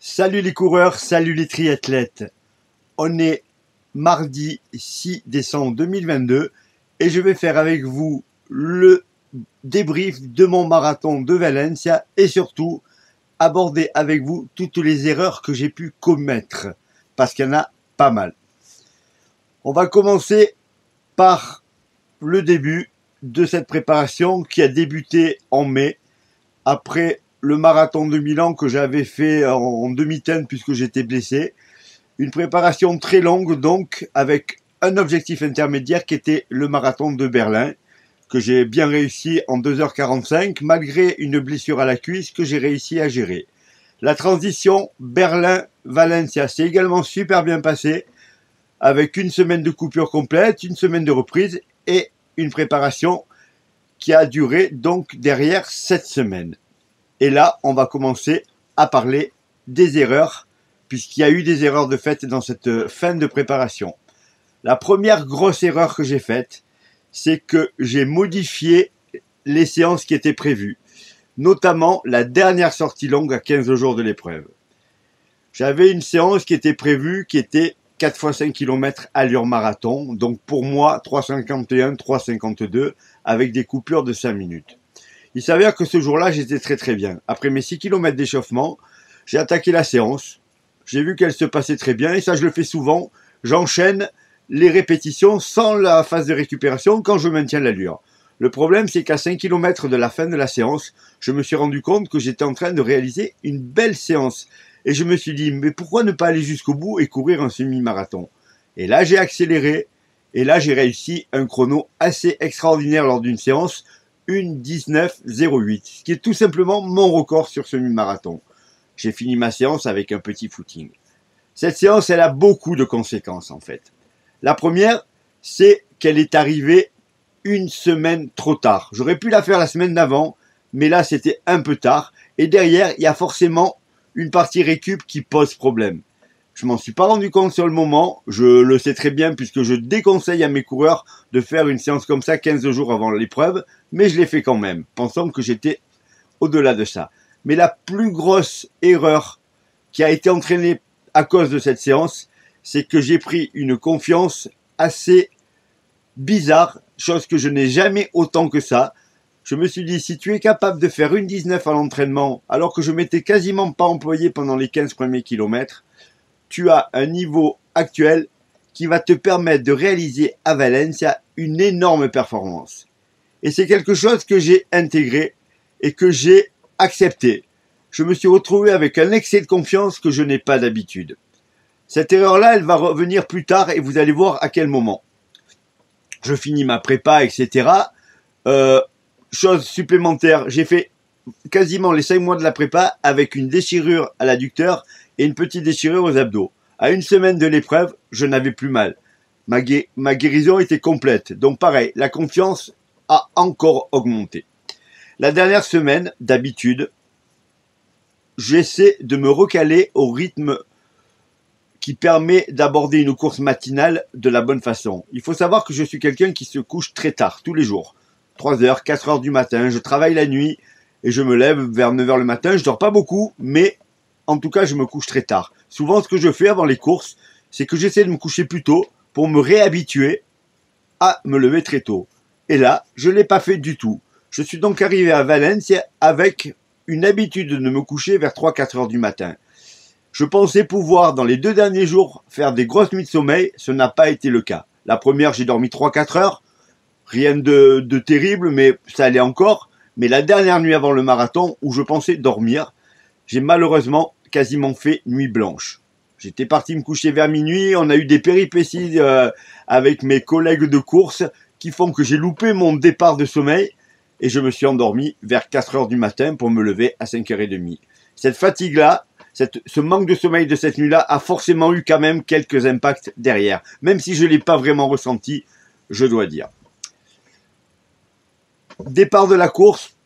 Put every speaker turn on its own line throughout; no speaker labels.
Salut les coureurs, salut les triathlètes. On est mardi 6 décembre 2022 et je vais faire avec vous le débrief de mon marathon de Valencia et surtout aborder avec vous toutes les erreurs que j'ai pu commettre parce qu'il y en a pas mal. On va commencer par le début de cette préparation qui a débuté en mai après le marathon de Milan que j'avais fait en demi-teinte puisque j'étais blessé. Une préparation très longue donc avec un objectif intermédiaire qui était le marathon de Berlin que j'ai bien réussi en 2h45 malgré une blessure à la cuisse que j'ai réussi à gérer. La transition Berlin-Valencia s'est également super bien passée avec une semaine de coupure complète, une semaine de reprise et une préparation qui a duré donc derrière 7 semaines. Et là, on va commencer à parler des erreurs, puisqu'il y a eu des erreurs de fait dans cette fin de préparation. La première grosse erreur que j'ai faite, c'est que j'ai modifié les séances qui étaient prévues, notamment la dernière sortie longue à 15 jours de l'épreuve. J'avais une séance qui était prévue, qui était 4 x 5 km allure marathon, donc pour moi 3,51, 3,52, avec des coupures de 5 minutes. Il s'avère que ce jour-là, j'étais très bien. Après mes 6 km d'échauffement, j'ai attaqué la séance. J'ai vu qu'elle se passait très bien et ça, je le fais souvent. J'enchaîne les répétitions sans la phase de récupération quand je maintiens l'allure. Le problème, c'est qu'à 5 km de la fin de la séance, je me suis rendu compte que j'étais en train de réaliser une belle séance. Et je me suis dit, mais pourquoi ne pas aller jusqu'au bout et courir un semi-marathon? Et là, j'ai accéléré. Et là, j'ai réussi un chrono assez extraordinaire lors d'une séance. Une 19,08, ce qui est tout simplement mon record sur ce marathon. J'ai fini ma séance avec un petit footing. Cette séance, elle a beaucoup de conséquences en fait. La première, c'est qu'elle est arrivée une semaine trop tard. J'aurais pu la faire la semaine d'avant, mais là c'était un peu tard. Et derrière, il y a forcément une partie récup qui pose problème. Je m'en suis pas rendu compte sur le moment, je le sais très bien puisque je déconseille à mes coureurs de faire une séance comme ça 15 jours avant l'épreuve, mais je l'ai fait quand même, pensant que j'étais au-delà de ça. Mais la plus grosse erreur qui a été entraînée à cause de cette séance, c'est que j'ai pris une confiance assez bizarre, chose que je n'ai jamais autant que ça. Je me suis dit, si tu es capable de faire une 19 à l'entraînement, alors que je m'étais quasiment pas employé pendant les 15 premiers kilomètres, tu as un niveau actuel qui va te permettre de réaliser à Valencia une énorme performance. Et c'est quelque chose que j'ai intégré et que j'ai accepté. Je me suis retrouvé avec un excès de confiance que je n'ai pas d'habitude. Cette erreur-là, elle va revenir plus tard et vous allez voir à quel moment. Je finis ma prépa, etc. Chose supplémentaire, j'ai fait quasiment les 5 mois de la prépa avec une déchirure à l'adducteur et une petite déchirure aux abdos. À une semaine de l'épreuve, je n'avais plus mal. Ma guérison était complète. Donc pareil, la confiance a encore augmenté. La dernière semaine, d'habitude, j'essaie de me recaler au rythme qui permet d'aborder une course matinale de la bonne façon. Il faut savoir que je suis quelqu'un qui se couche très tard, tous les jours. 3h, 4h du matin, je travaille la nuit et je me lève vers 9h le matin. Je dors pas beaucoup, mais en tout cas, je me couche très tard. Souvent, ce que je fais avant les courses, c'est que j'essaie de me coucher plus tôt pour me réhabituer à me lever très tôt. Et là, je ne l'ai pas fait du tout. Je suis donc arrivé à Valencia avec une habitude de me coucher vers 3-4 heures du matin. Je pensais pouvoir, dans les 2 derniers jours, faire des grosses nuits de sommeil. Ce n'a pas été le cas. La première, j'ai dormi 3-4 heures. Rien de terrible, mais ça allait encore. Mais la dernière nuit avant le marathon, où je pensais dormir, j'ai malheureusement quasiment fait nuit blanche. J'étais parti me coucher vers minuit, on a eu des péripéties avec mes collègues de course qui font que j'ai loupé mon départ de sommeil et je me suis endormi vers 4 heures du matin pour me lever à 5h30. Cette fatigue-là, ce manque de sommeil de cette nuit-là a forcément eu quand même quelques impacts derrière, même si je ne l'ai pas vraiment ressenti, je dois dire. Départ de la course.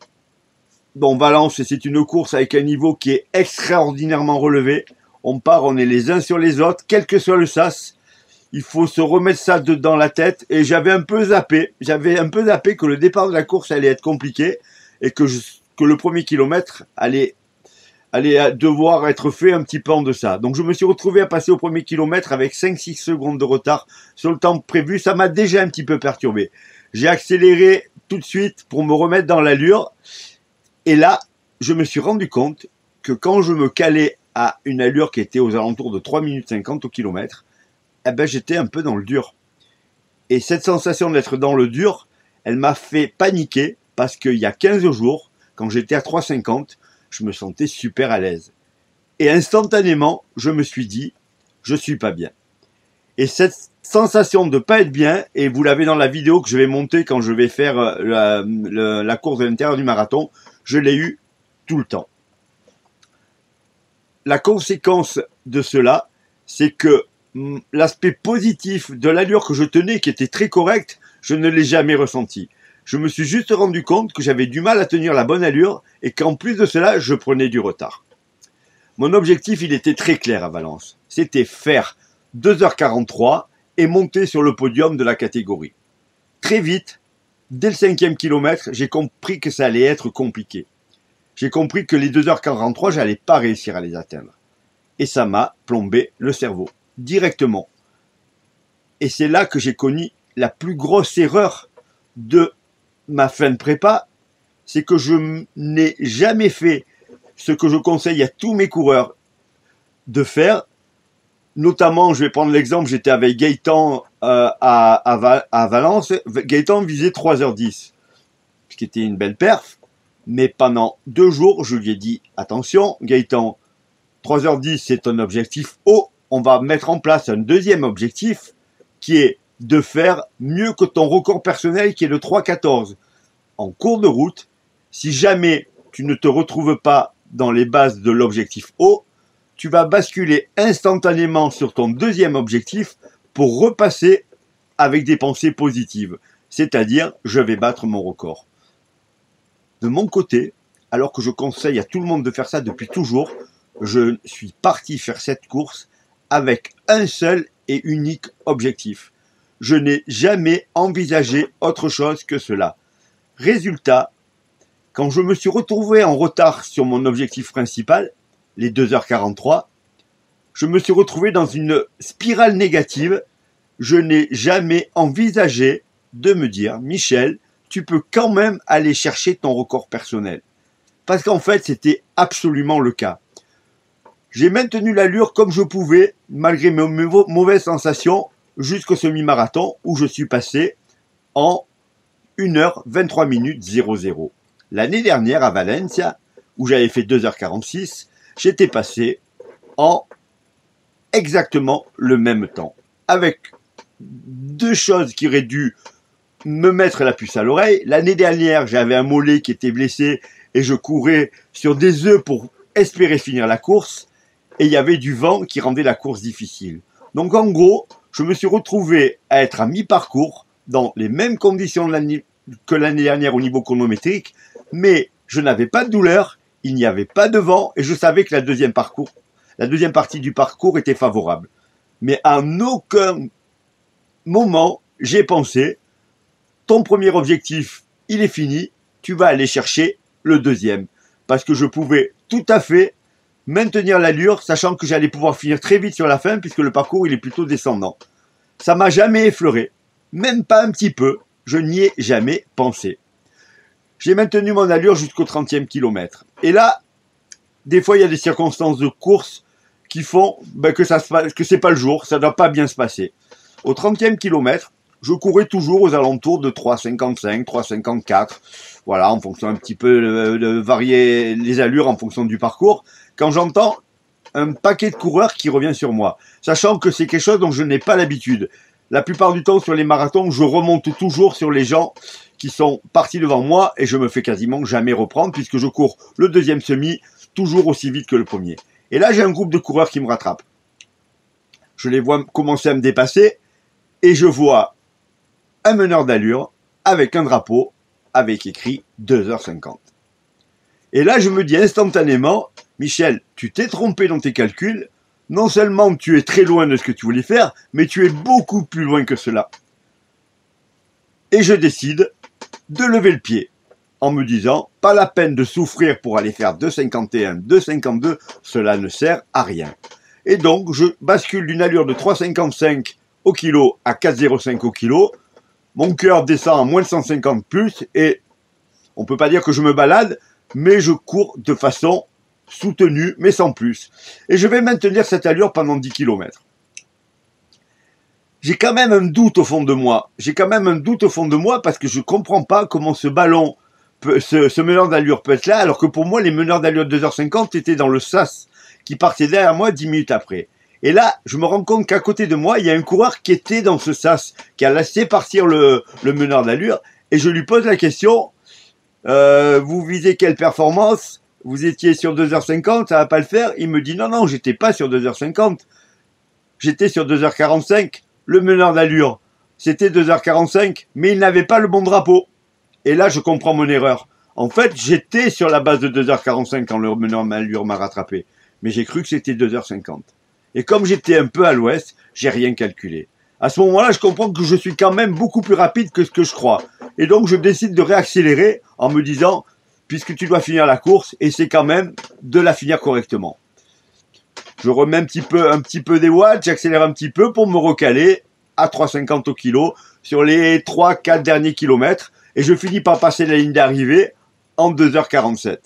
Bon, Valence, c'est une course avec un niveau qui est extraordinairement relevé. On part, on est les uns sur les autres, quel que soit le sas. Il faut se remettre ça dans la tête. Et j'avais un peu zappé. J'avais un peu zappé que le départ de la course allait être compliqué et que le premier kilomètre allait devoir être fait un petit peu en deçà. Donc je me suis retrouvé à passer au premier kilomètre avec 5-6 secondes de retard sur le temps prévu. Ça m'a déjà un petit peu perturbé. J'ai accéléré tout de suite pour me remettre dans l'allure. Et là, je me suis rendu compte que quand je me calais à une allure qui était aux alentours de 3 minutes 50 au kilomètre, eh ben j'étais un peu dans le dur. Et cette sensation d'être dans le dur, elle m'a fait paniquer parce qu'il y a 15 jours, quand j'étais à 3,50, je me sentais super à l'aise. Et instantanément, je me suis dit, je suis pas bien. Et cette sensation de pas être bien, et vous l'avez dans la vidéo que je vais monter quand je vais faire la course de l'intérieur du marathon, je l'ai eu tout le temps. La conséquence de cela, c'est que l'aspect positif de l'allure que je tenais, qui était très correcte, je ne l'ai jamais ressenti. Je me suis juste rendu compte que j'avais du mal à tenir la bonne allure et qu'en plus de cela, je prenais du retard. Mon objectif, il était très clair à Valence. C'était faire 2h43 et monter sur le podium de la catégorie. Très vite, dès le 5e kilomètre, j'ai compris que ça allait être compliqué. J'ai compris que les 2h43, j'allais pas réussir à les atteindre. Et ça m'a plombé le cerveau, directement. Et c'est là que j'ai connu la plus grosse erreur de ma fin de prépa, c'est que je n'ai jamais fait ce que je conseille à tous mes coureurs de faire. Notamment, je vais prendre l'exemple, j'étais avec Gaëtan à Valence. Gaëtan visait 3h10, ce qui était une belle perf. Mais pendant 2 jours, je lui ai dit, attention Gaëtan, 3h10 c'est un objectif haut, on va mettre en place un deuxième objectif qui est de faire mieux que ton record personnel qui est le 3,14. En cours de route, si jamais tu ne te retrouves pas dans les bases de l'objectif haut, tu vas basculer instantanément sur ton deuxième objectif pour repasser avec des pensées positives. C'est-à-dire, je vais battre mon record. De mon côté, alors que je conseille à tout le monde de faire ça depuis toujours, je suis parti faire cette course avec un seul et unique objectif. Je n'ai jamais envisagé autre chose que cela. Résultat, quand je me suis retrouvé en retard sur mon objectif principal, les 2h43, je me suis retrouvé dans une spirale négative. Je n'ai jamais envisagé de me dire, Michel, tu peux quand même aller chercher ton record personnel. Parce qu'en fait, c'était absolument le cas. J'ai maintenu l'allure comme je pouvais, malgré mes mauvaises sensations, jusqu'au semi-marathon où je suis passé en 1h23 minutes 00. L'année dernière à Valencia, où j'avais fait 2h46, j'étais passé en exactement le même temps. Avec 2 choses qui auraient dû me mettre la puce à l'oreille. L'année dernière, j'avais un mollet qui était blessé et je courais sur des œufs pour espérer finir la course. Et il y avait du vent qui rendait la course difficile. Donc en gros, je me suis retrouvé à être à mi-parcours dans les mêmes conditions que l'année dernière au niveau chronométrique, mais je n'avais pas de douleur, il n'y avait pas de vent et je savais que la deuxième partie du parcours était favorable. Mais à aucun moment, j'ai pensé, ton premier objectif, il est fini, tu vas aller chercher le deuxième. Parce que je pouvais tout à fait maintenir l'allure, sachant que j'allais pouvoir finir très vite sur la fin, puisque le parcours, il est plutôt descendant. Ça m'a jamais effleuré, même pas un petit peu, je n'y ai jamais pensé. J'ai maintenu mon allure jusqu'au 30e kilomètre. Et là, des fois, il y a des circonstances de course qui font que c'est pas le jour, ça ne doit pas bien se passer. Au 30e kilomètre, je courais toujours aux alentours de 3,55, 3,54. Voilà, en fonction un petit peu de varier les allures en fonction du parcours. Quand j'entends un paquet de coureurs qui revient sur moi, sachant que c'est quelque chose dont je n'ai pas l'habitude. La plupart du temps sur les marathons, je remonte toujours sur les gens qui sont partis devant moi et je me fais quasiment jamais reprendre puisque je cours le deuxième semi toujours aussi vite que le premier. Et là, j'ai un groupe de coureurs qui me rattrapent. Je les vois commencer à me dépasser et je vois un meneur d'allure avec un drapeau avec écrit 2h50. Et là, je me dis instantanément, Michel, tu t'es trompé dans tes calculs, non seulement tu es très loin de ce que tu voulais faire, mais tu es beaucoup plus loin que cela. Et je décide de lever le pied en me disant, pas la peine de souffrir pour aller faire 2,51, 2,52, cela ne sert à rien. Et donc, je bascule d'une allure de 3,55 au kilo à 4,05 au kilo. Mon cœur descend à moins de 150 plus et on peut pas dire que je me balade, mais je cours de façon soutenue, mais sans plus. Et je vais maintenir cette allure pendant 10 km. J'ai quand même un doute au fond de moi. Parce que je comprends pas comment ce ballon, ce meneur d'allure peut être là, alors que pour moi, les meneurs d'allure de 2h50 étaient dans le sas, qui partait derrière moi 10 minutes après. Et là, je me rends compte qu'à côté de moi, il y a un coureur qui était dans ce sas, qui a laissé partir le meneur d'allure, et je lui pose la question, vous visez quelle performance? Vous étiez sur 2h50, ça va pas le faire? Il me dit, non, j'étais pas sur 2h50, j'étais sur 2h45. Le meneur d'allure, c'était 2h45, mais il n'avait pas le bon drapeau. Et là, je comprends mon erreur. En fait, j'étais sur la base de 2h45 quand le meneur d'allure m'a rattrapé. Mais j'ai cru que c'était 2h50. Et comme j'étais un peu à l'ouest, j'ai rien calculé. À ce moment-là, je comprends que je suis quand même beaucoup plus rapide que ce que je crois. Et donc, je décide de réaccélérer en me disant, puisque tu dois finir la course, essaie quand même de la finir correctement. Je remets un petit peu des watts, j'accélère un petit peu pour me recaler à 3,50 au kilo sur les 3-4 derniers kilomètres. Et je finis par passer la ligne d'arrivée en 2h47.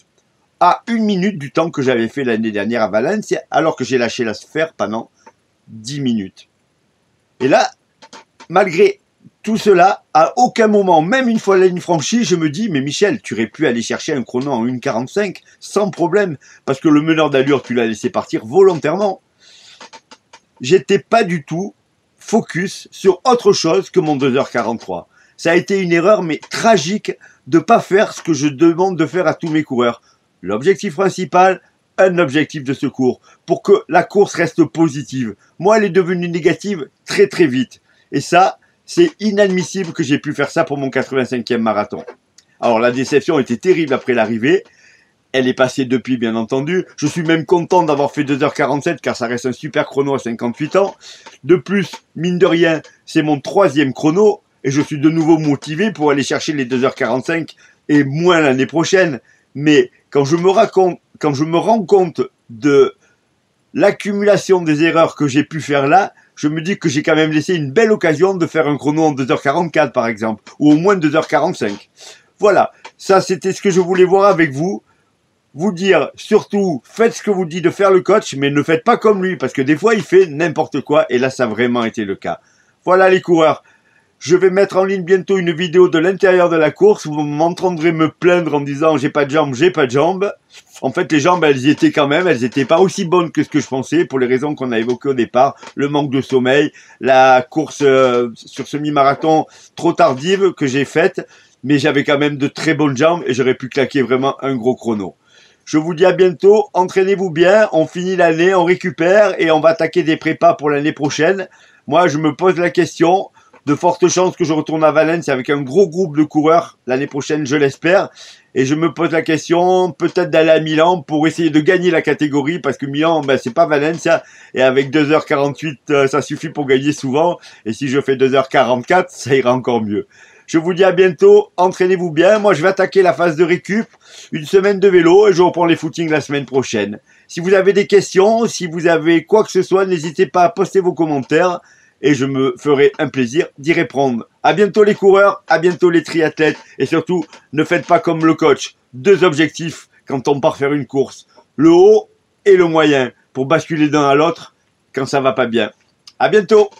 À 1 minute du temps que j'avais fait l'année dernière à Valence, alors que j'ai lâché la sphère pendant 10 minutes. Et là, malgré tout cela, à aucun moment, même une fois la ligne franchie, je me dis, mais Michel, tu aurais pu aller chercher un chrono en 1,45 sans problème, parce que le meneur d'allure, tu l'as laissé partir volontairement. J'étais pas du tout focus sur autre chose que mon 2h43. Ça a été une erreur, mais tragique, de pas faire ce que je demande de faire à tous mes coureurs. L'objectif principal, un objectif de secours, pour que la course reste positive. Moi, elle est devenue négative très très vite. Et ça, c'est inadmissible que j'ai pu faire ça pour mon 85e marathon. Alors la déception était terrible après l'arrivée. Elle est passée depuis, bien entendu. Je suis même content d'avoir fait 2h47 car ça reste un super chrono à 58 ans. De plus, mine de rien, c'est mon 3e chrono et je suis de nouveau motivé pour aller chercher les 2h45 et moins l'année prochaine. Mais quand je me rends compte de l'accumulation des erreurs que j'ai pu faire là, je me dis que j'ai quand même laissé une belle occasion de faire un chrono en 2h44 par exemple, ou au moins 2h45. Voilà, ça c'était ce que je voulais voir avec vous. Vous dire, surtout, faites ce que vous dit de faire le coach, mais ne faites pas comme lui, parce que des fois il fait n'importe quoi, et là ça a vraiment été le cas. Voilà les coureurs. Je vais mettre en ligne bientôt une vidéo de l'intérieur de la course. Vous m'entendrez me plaindre en disant j'ai pas de jambes, j'ai pas de jambes. En fait, les jambes, elles y étaient quand même. Elles étaient pas aussi bonnes que ce que je pensais pour les raisons qu'on a évoquées au départ. Le manque de sommeil, la course sur semi-marathon trop tardive que j'ai faite. Mais j'avais quand même de très bonnes jambes et j'aurais pu claquer vraiment un gros chrono. Je vous dis à bientôt. Entraînez-vous bien. On finit l'année, on récupère et on va attaquer des prépas pour l'année prochaine. Moi, je me pose la question. De fortes chances que je retourne à Valence avec un gros groupe de coureurs l'année prochaine, je l'espère. Et je me pose la question, peut-être d'aller à Milan pour essayer de gagner la catégorie, parce que Milan, ben, c'est pas Valence, et avec 2h48, ça suffit pour gagner souvent. Et si je fais 2h44, ça ira encore mieux. Je vous dis à bientôt, entraînez-vous bien. Moi, je vais attaquer la phase de récup, une semaine de vélo, et je reprends les footings la semaine prochaine. Si vous avez des questions, si vous avez quoi que ce soit, n'hésitez pas à poster vos commentaires. Et je me ferai un plaisir d'y répondre. À bientôt les coureurs, à bientôt les triathlètes. Et surtout, ne faites pas comme le coach. 2 objectifs quand on part faire une course. Le haut et le moyen pour basculer d'un à l'autre quand ça va pas bien. À bientôt.